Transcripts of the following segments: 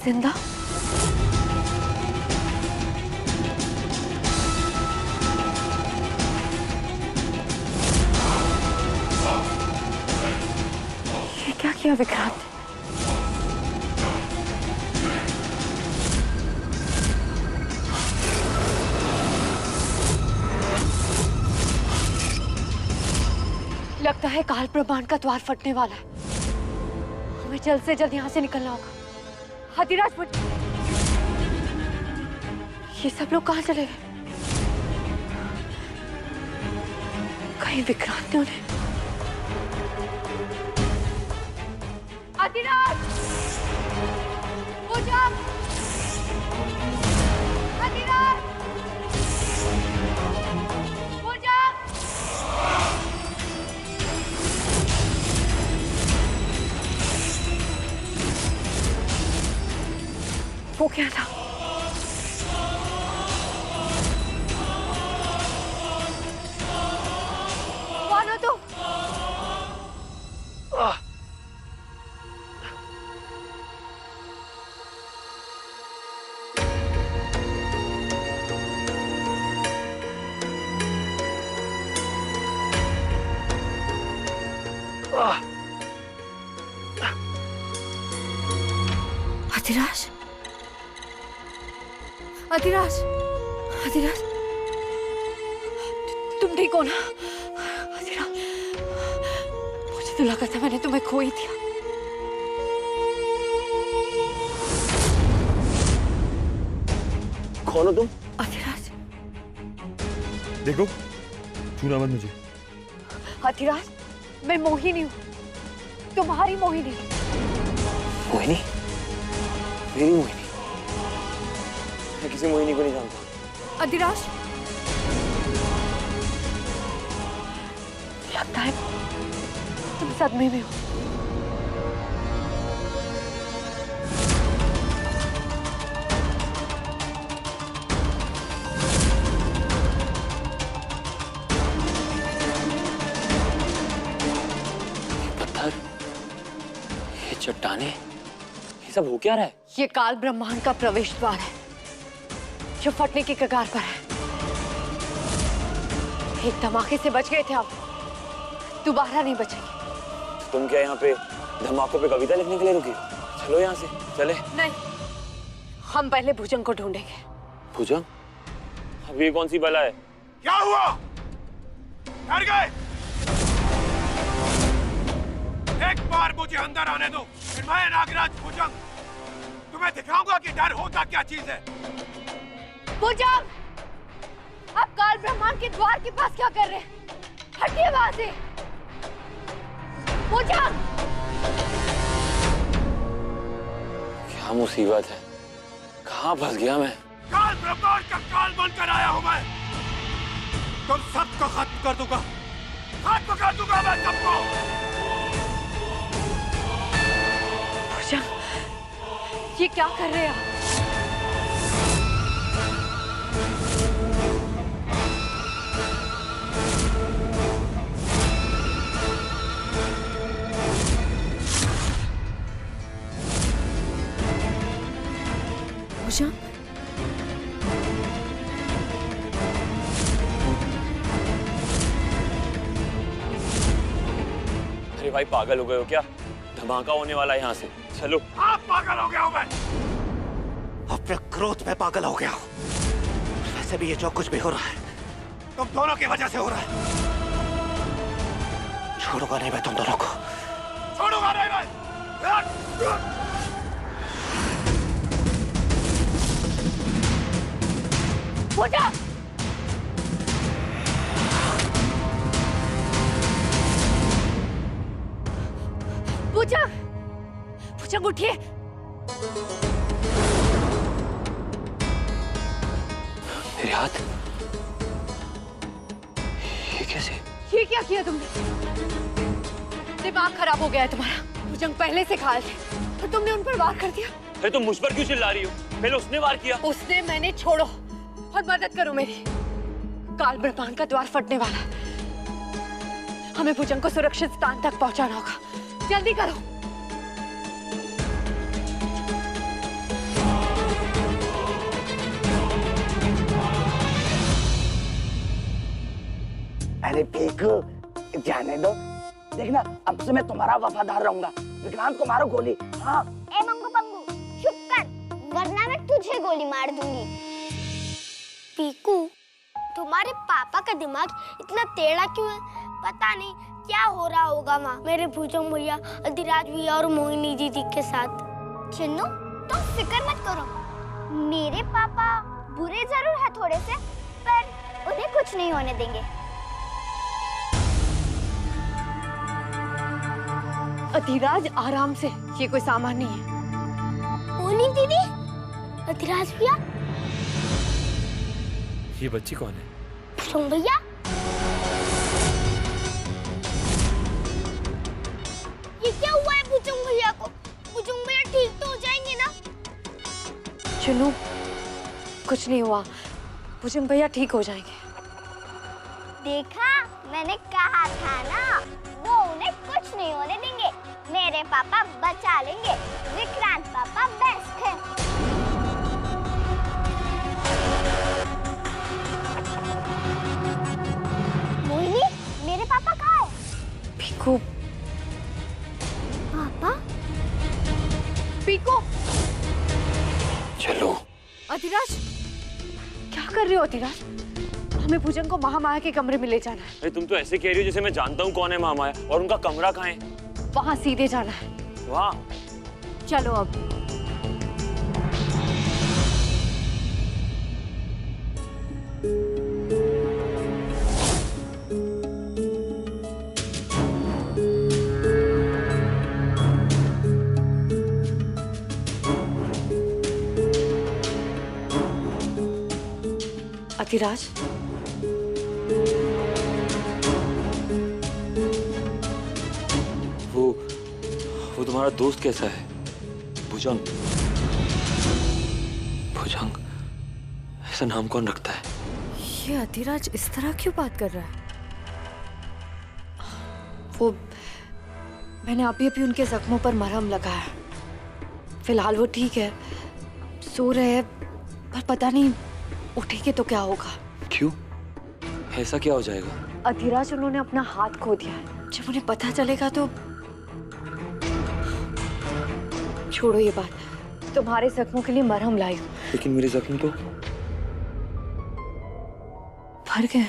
जिंदा? ये क्या किया विक्रांत? लगता है काल ब्रह्मांड का द्वार फटने वाला है। हमें जल्द से जल्द यहाँ से निकलना होगा। हाथीराज, ये सब लोग कहाँ चले गए? कहीं विक्रांत ने उन्हें... हाथीराज! पूजा! हाथीराज! पूजा! वो क्या था? कौन हो तुम? हाथीराज, हाथीराज, हाथीराज, तुम ठीक हो ना? हाथीराज, मुझे तो लगा था मैंने तुम्हें खो ही दिया। कौन हो तुम? हाथीराज, देखो, छूना मत मुझे। हाथीराज, मैं मोहिनी हूँ, तुम्हारी मोहिनी। मोहिनी? मेरी मोहिनी? मैं किसी मोहिनी को नहीं जानता। हाथीराज, लगता है तुम सदमे में हो। पत्थर, ये चट्टाने, ये सब हो क्या रहा है? ये काल ब्रह्मांड का प्रवेश द्वार है जो फटने की कगार पर है। एक धमाके से बच गए थे आप, दोबारा नहीं बचेंगे। तुम क्या यहाँ पे धमाकों पे कविता लिखने के लिए रुकी हो? चलो यहाँ से, चले। नहीं, हम पहले भुजंग को ढूंढेंगे। भुजंग? अब ये कौन सी बला है? क्या हुआ? डर गए? एक बार मुझे अंदर आने दो, फिर मैं नागराज भुजंग तुम्हें दिखाऊंगा कि डर होता क्या चीज है। भुजंग, आप काल ब्रह्मांड के द्वार के पास क्या कर रहे हैं? हटिए वहां से। भुजंग! क्या मुसीबत है? कहाँ फंस गया मैं? काल ब्रह्मांड का काल बनकर आया हूं मैं। तुम सबको खत्म कर दूंगा, खत्म कर दूंगा मैं सबको। भुजंग, ये क्या कर रहे हैं आप? भुजंग, अरे भाई, पागल हो गए हो क्या? धमाका होने वाला है यहाँ से, चलो। आप पागल हो गया हूं मैं, अपने क्रोध में पागल हो गया हूं। वैसे भी ये जो कुछ भी हो रहा है तुम दोनों की वजह से हो रहा है। छोड़ूंगा नहीं मैं तुम दोनों को, छोड़ूंगा नहीं मैं। भुजंग! भुजंग! भुजंग उठिए। मेरे हाथ, ये कैसे? ये क्या किया तुमने? दिमाग खराब हो गया है तुम्हारा। भुजंग पहले से घायल थे और तुमने उन पर वार कर दिया। अरे तुम मुझ पर क्यों चिल्ला रही हो? पहले उसने वार किया। उसने, मैंने। छोड़ो और मदद करो मेरी। काल ब्रह्मांड का द्वार फटने वाला है। हमें भुजंग को सुरक्षित स्थान तक पहुंचाना होगा। जल्दी करो। अरे पीकू, जाने दो। देखना, अब से मैं तुम्हारा वफादार रहूंगा। विक्रांत को मारो गोली। हाँ। ए मंगू पंगू, चुप कर, वरना मैं तुझे गोली मार दूंगी। पीकू, तुम्हारे पापा का दिमाग इतना टेढ़ा क्यों है? पता नहीं क्या हो रहा होगा वहाँ मेरे भुजंग भैया, अधिराज भैया और मोहिनी दीदी के साथ। चिन्नू, तुम फिक्र मत करो। मेरे पापा बुरे जरूर है थोड़े से, पर उन्हें कुछ नहीं होने देंगे। अधिराज, आराम से, ये कोई सामान नहीं है। मोहिनी दीदी, अधिराज भैया, ये बच्ची कौन है? भुजंग भैया, ये क्या हुआ है भुजंग भैया को? भुजंग भैया ठीक तो हो जाएंगे ना? चुनू, कुछ नहीं हुआ, भुजंग भैया ठीक हो जाएंगे। देखा, मैंने कहा था ना, वो उन्हें कुछ नहीं होने देंगे। मेरे पापा बचा लेंगे। विक्रांत पापा बेस्ट हैं। मोहिनी, मेरे पापा कहाँ हैं? पीकू, पापा? पीकू, चलो। अधिराज, क्या कर रहे हो अधिराज? हमें भुजंग को महामाया के कमरे में ले जाना है। अरे तुम तो ऐसे कह रही हो जैसे मैं जानता हूँ कौन है महामाया, और उनका कमरा कहाँ है? वहाँ सीधे जाना है। वाह, चलो अब। अधिराज, वो तुम्हारा दोस्त कैसा है? भुजंग? भुजंग, ऐसा नाम कौन रखता है? ये अधिराज इस तरह क्यों बात कर रहा है? वो, मैंने अभी उनके जख्मों पर मरहम लगाया। फिलहाल वो ठीक है, सो रहे हैं, पर पता नहीं उठेंगे तो क्या होगा। क्यों? ऐसा क्या हो जाएगा? अधिराज, उन्होंने अपना हाथ खो दिया है। जब उन्हें पता चलेगा तो... छोड़ो ये बात, तुम्हारे जख्मों के लिए मरहम लाई हूं। लेकिन मेरे जख्म तो भर गए।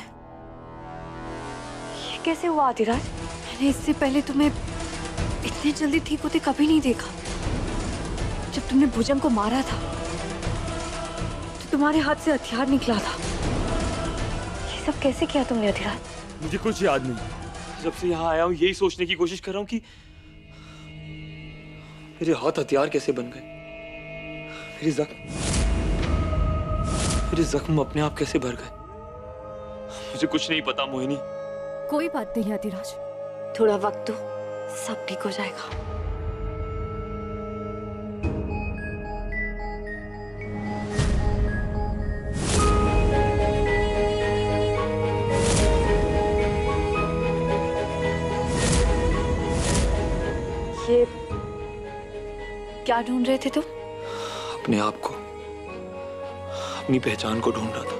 ये कैसे हुआ अधिराज? मैंने इससे पहले तुम्हें इतने जल्दी ठीक होते कभी नहीं देखा। जब तुमने भुजंग को मारा था तो तुम्हारे हाथ से हथियार निकला था। ये सब कैसे किया तुमने अधिराज? मुझे कुछ याद नहीं। जब से यहाँ आया हूँ यही सोचने की कोशिश कर रहा हूँ कि मेरे हाथ हथियार कैसे बन गए। मेरे जख्म अपने आप कैसे भर गए। मुझे कुछ नहीं पता मोहिनी। कोई बात नहीं अधिराज, थोड़ा वक्त दो, सब ठीक हो जाएगा। ये क्या ढूंढ रहे थे तुम? अपने आप को, अपनी पहचान को ढूंढ रहा था।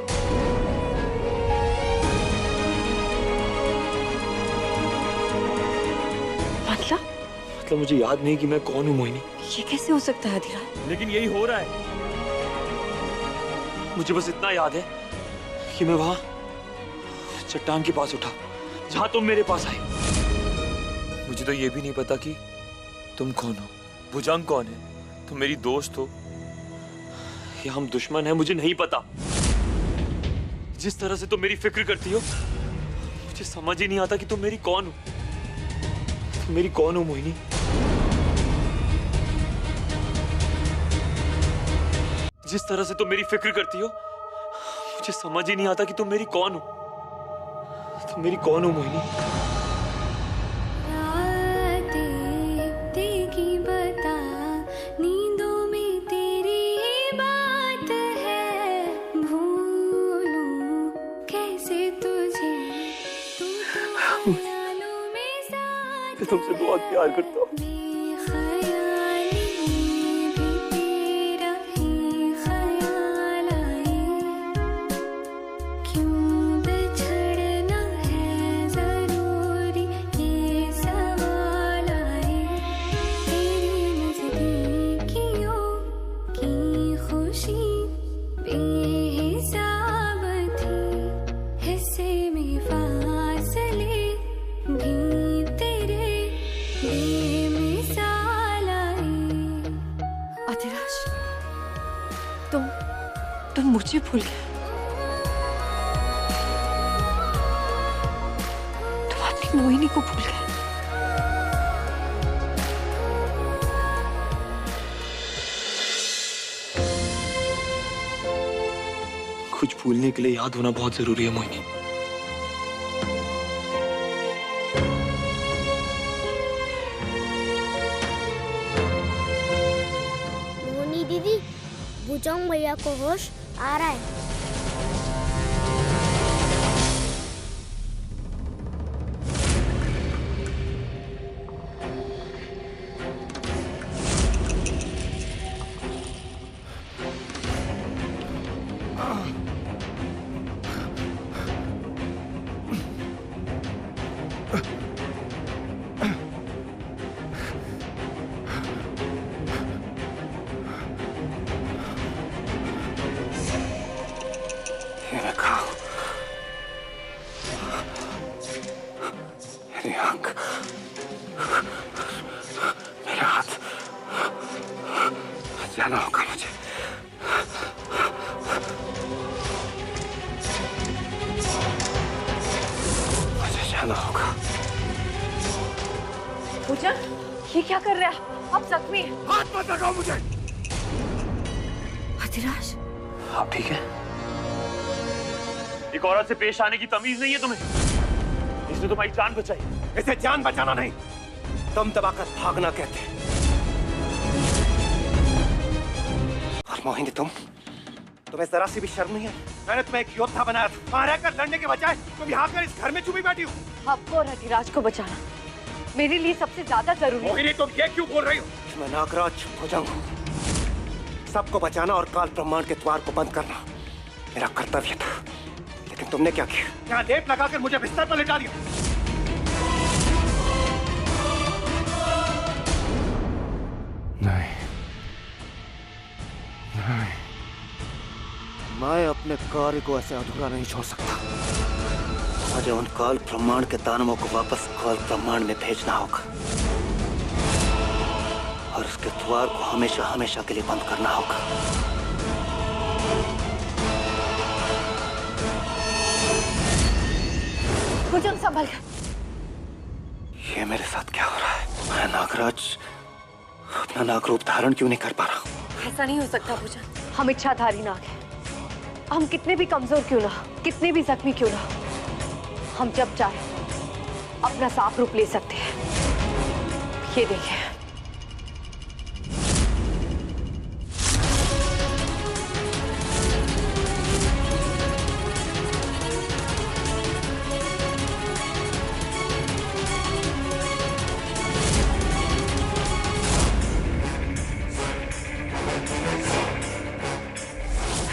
मतलब मुझे याद नहीं कि मैं कौन हूँ मोहिनी। ये कैसे हो सकता है अधिराज? लेकिन यही हो रहा है। मुझे बस इतना याद है कि मैं वहां चट्टान के पास उठा जहां तुम मेरे पास आई। मुझे तो ये भी नहीं पता कि तुम कौन हो, भुजंग कौन है, तुम मेरी दोस्त हो या हम दुश्मन हैं, मुझे नहीं पता। जिस तरह से तुम मेरी फिक्र करती हो मुझे समझ ही नहीं आता कि तुम मेरी कौन हो। तुम मेरी कौन हो मोहिनी? जिस तरह से तुम मेरी फिक्र करती हो मुझे समझ ही नहीं आता कि तुम मेरी कौन हो। तुम मेरी कौन हो मोहिनी? तुमसे बहुत प्यार करता हूँ। मुझे भूल गया। तुम अपनी मोहिनी को भूल गए। कुछ भूलने के लिए याद होना बहुत जरूरी है मोहिनी। मोहिनी दीदी, भुजंग भैया को होश आ रहा है। ये देखो, मेरी आंख, मेरा हाथ, जाना होगा मुझे। मुझे जाना होगा। भुजंग, ये क्या कर रहा है? आप जख्मी हैं। हाथ मत लगाओ मुझे। अधिराज, आप ठीक है? एक औरत से पेश आने की तमीज नहीं है तुम्हें? इसने तुम्हारी जान बचाई। इसे जान बचाना नहीं, तुम दबाकर भागना कहते। और मोहिनी, तुम्हें जरा सी भी शर्म नहीं है? मैंने तुम्हें एक योद्धा बनाया था, वहां रहकर लड़ने के बजाय तुम यहाँ कर इस घर में चुपी बैठी हो। आपको और अधिराज को बचाना मेरे लिए सबसे ज्यादा जरूरी है। मोहिनी, तुम ये क्यों बोल रही हो? मैं नागराज भुजंग हूँ। सबको बचाना और काल ब्रह्मांड के द्वार को बंद करना मेरा कर्तव्य था, लेकिन तुमने क्या किया? यहाँ लेप लगाकर मुझे बिस्तर पर लिटा दिया। नहीं, नहीं, मैं अपने कार्य को ऐसे अधूरा नहीं छोड़ सकता। मुझे उन काल ब्रह्मांड के दानवों को वापस काल ब्रह्मांड में भेजना होगा और उसके द्वार को हमेशा हमेशा के लिए बंद करना होगा। भुजंग, संभल कर। ये मेरे साथ क्या हो रहा है? मैं नागराज अपना नागरूप धारण क्यों नहीं कर पा रहा हूँ? ऐसा नहीं हो सकता भुजंग। हम इच्छाधारी नाग हैं। हम कितने भी कमजोर क्यों ना, कितने भी जख्मी क्यों ना, हम जब चाहे अपना साफ रूप ले सकते हैं। ये देखिए।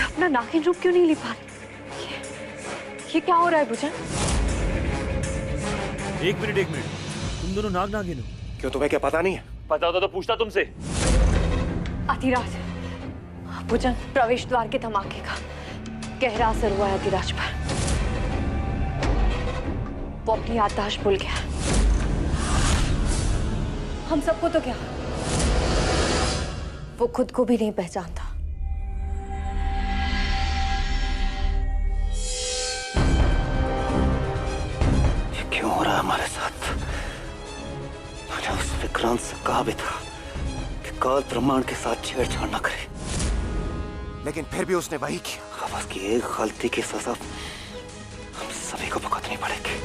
अपना नागिन रूप क्यों नहीं ले पा रही? ये क्या हो रहा है भुजंग? एक मिनट, तुम दोनों नाग नागिन हो? क्यों, तुम्हें क्या पता नहीं है? पता होता तो पूछता तुमसे। अधिराज, भुजंग, प्रवेश द्वार के धमाके का गहरा असर हुआ है अधिराज पर। वो अपनी याददाश्त भूल गया। हम सबको तो क्या, वो खुद को भी नहीं पहचानता। क्यों हो रहा है हमारे साथ? मैंने उस विक्रांत से कहा भी था कि काल ब्रह्मांड के साथ छेड़छाड़ न करे, लेकिन फिर भी उसने वही किया। अब उसकी एक गलती की सजा हम सभी को भुगतनी पड़ेगी।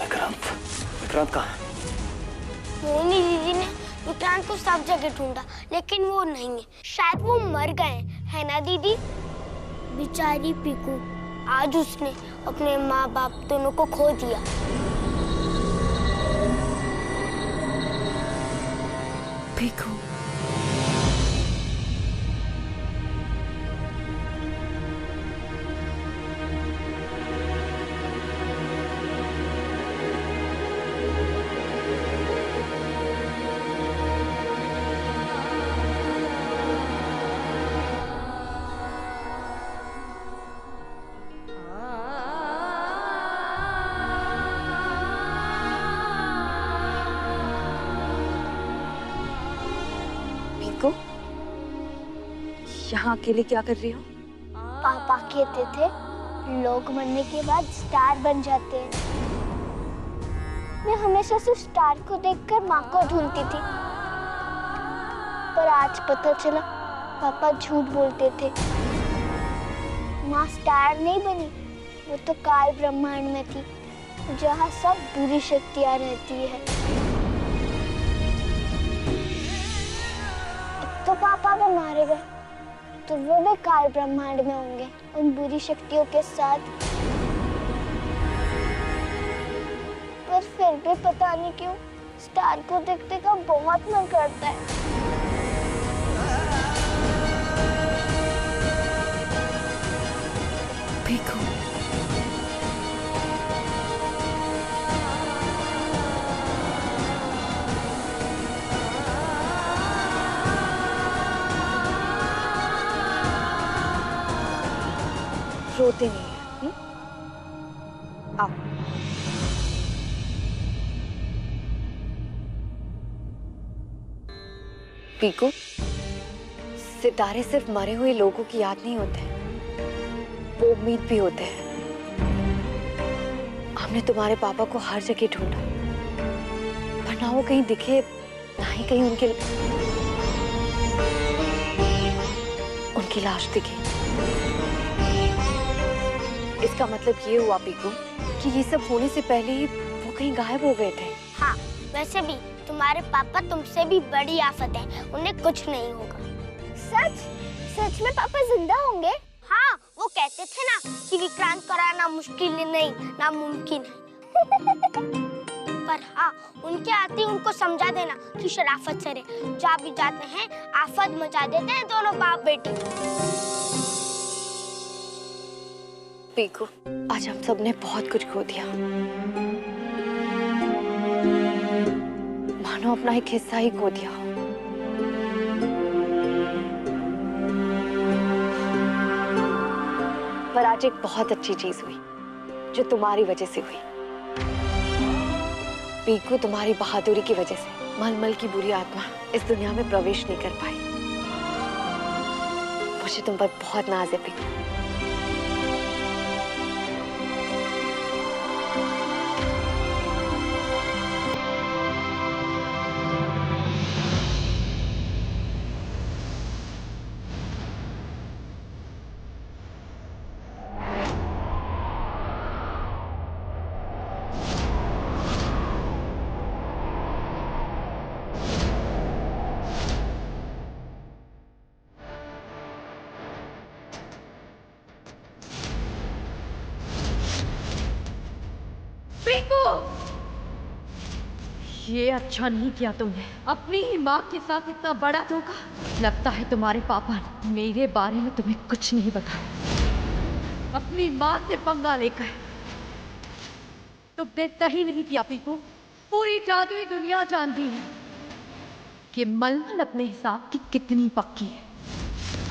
विक्रांत कहाँ है? मोहिनी दीदी ने विक्रांत को सब जगह ढूंढा, लेकिन वो नहीं है। शायद वो मर गए, है ना दीदी? बेचारी पीकू, आज उसने अपने माँ बाप दोनों को खो दिया। पीकू, यहाँ अकेले क्या कर रही हो? पापा कहते थे लोग मरने के बाद स्टार बन जाते हैं। मैं हमेशा से स्टार को देखकर माँ को ढूंढती थी, पर आज पता चला पापा झूठ बोलते थे। माँ स्टार नहीं बनी, वो तो काल ब्रह्मांड में थी, जहाँ सब बुरी शक्तियाँ रहती है। अब तो पापा भी मारे गए, तो वो भी काल ब्रह्मांड में होंगे उन बुरी शक्तियों के साथ। पर फिर भी पता नहीं क्यों स्टार को देखने का बहुत मन करता है। पीकू, रोते नहीं है। आओ। पीकू, सितारे सिर्फ मरे हुए लोगों की याद नहीं होते, वो उम्मीद भी होते हैं। हमने तुम्हारे पापा को हर जगह ढूंढा, पर ना वो कहीं दिखे, ना ही कहीं उनकी लाश दिखी। इसका मतलब ये हुआ पीकू कि ये सब होने से पहले ही वो कहीं गायब हो गए थे। हाँ, वैसे भी तुम्हारे पापा तुमसे भी बड़ी आफत है, उन्हें कुछ नहीं होगा। सच? सच में पापा जिंदा होंगे? हाँ, वो कहते थे ना कि विक्रांत कराना मुश्किल नहीं, नामुमकिन है। पर हाँ, उनके आते ही उनको समझा देना कि शराफत से रहे। जहाँ भी जाते हैं आफत मचा देते हैं दोनों बाप बेटे। पीकू, आज हम सब ने बहुत कुछ खो दिया, मानो अपना एक हिस्सा ही खो दिया। पर आज एक बहुत अच्छी चीज हुई जो तुम्हारी वजह से हुई। पीकू, तुम्हारी बहादुरी की वजह से मलमल की बुरी आत्मा इस दुनिया में प्रवेश नहीं कर पाई। मुझे तुम पर बहुत नाज है पीकू। ये अच्छा नहीं किया तुमने, अपनी ही माँ के साथ इतना बड़ा धोखा। लगता है तुम्हारे पापा ने मेरे बारे में तुम्हें कुछ नहीं बताया। अपनी माँ से पंगा लेकर तुमने सही नहीं किया पीकू। पूरी जादुई दुनिया जानती है कि मलमल अपने हिसाब की कितनी पक्की है।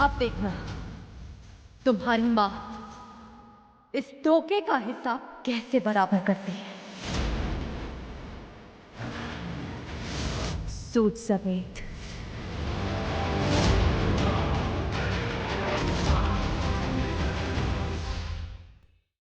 अब देखना तुम्हारी माँ इस धोखे का हिसाब कैसे बराबर करती है। सूद समेत